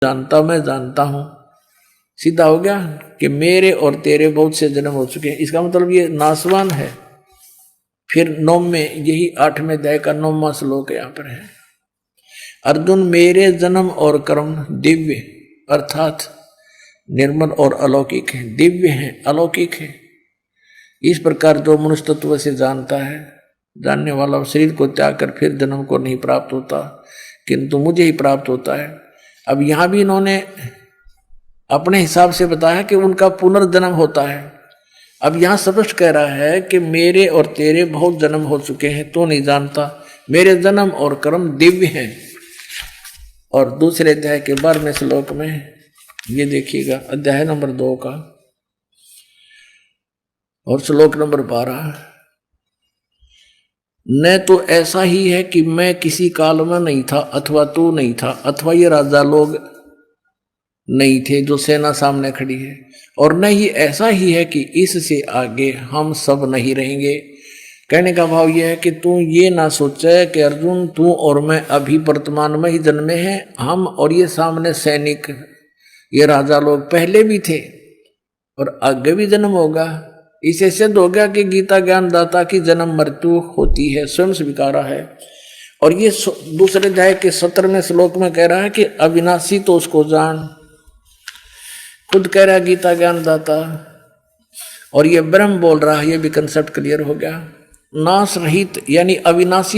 जानता, मैं जानता हूं। सीधा हो गया कि मेरे और तेरे बहुत से जन्म हो चुके हैं, इसका मतलब ये नासवान है। फिर 9 में यही 8वें अध्याय का 9वां श्लोक यहां पर है। अर्जुन, मेरे जन्म और कर्म दिव्य अर्थात निर्मल और अलौकिक है। दिव्य है, अलौकिक है। इस प्रकार जो मनुष्य तत्व से जानता है, जानने वाला शरीर को त्याग कर फिर जन्म को नहीं प्राप्त होता, किंतु मुझे ही प्राप्त होता है। अब यहां भी इन्होंने अपने हिसाब से बताया कि उनका पुनर्जन्म होता है। अब यहां स्पष्ट कह रहा है कि मेरे और तेरे बहुत जन्म हो चुके हैं, तो नहीं जानता। मेरे जन्म और कर्म दिव्य हैं। और दूसरे अध्याय के 12वें श्लोक में ये देखिएगा, अध्याय नंबर 2 का और श्लोक नंबर 12, न तो ऐसा ही है कि मैं किसी काल में नहीं था, अथवा तू नहीं था, अथवा ये राजा लोग नहीं थे जो सेना सामने खड़ी है, और न ही ऐसा ही है कि इससे आगे हम सब नहीं रहेंगे। कहने का भाव यह है कि तू ये ना सोचे कि अर्जुन तू और मैं अभी वर्तमान में ही जन्मे हैं। हम और ये सामने सैनिक, ये राजा लोग पहले भी थे और आगे भी जन्म होगा। इसे सिद्ध हो गया कि गीता ज्ञानदाता की जन्म मृत्यु होती है, स्वयं स्वीकारा है। और ये दूसरे अध्याय के 17वें श्लोक में कह रहा है कि अविनाशी तो उसको जान, खुद कह रहा है गीता ज्ञानदाता। और ये ब्रह्म बोल रहा है, ये भी कंसेप्ट क्लियर हो गया। नाश रहित यानी अविनाशी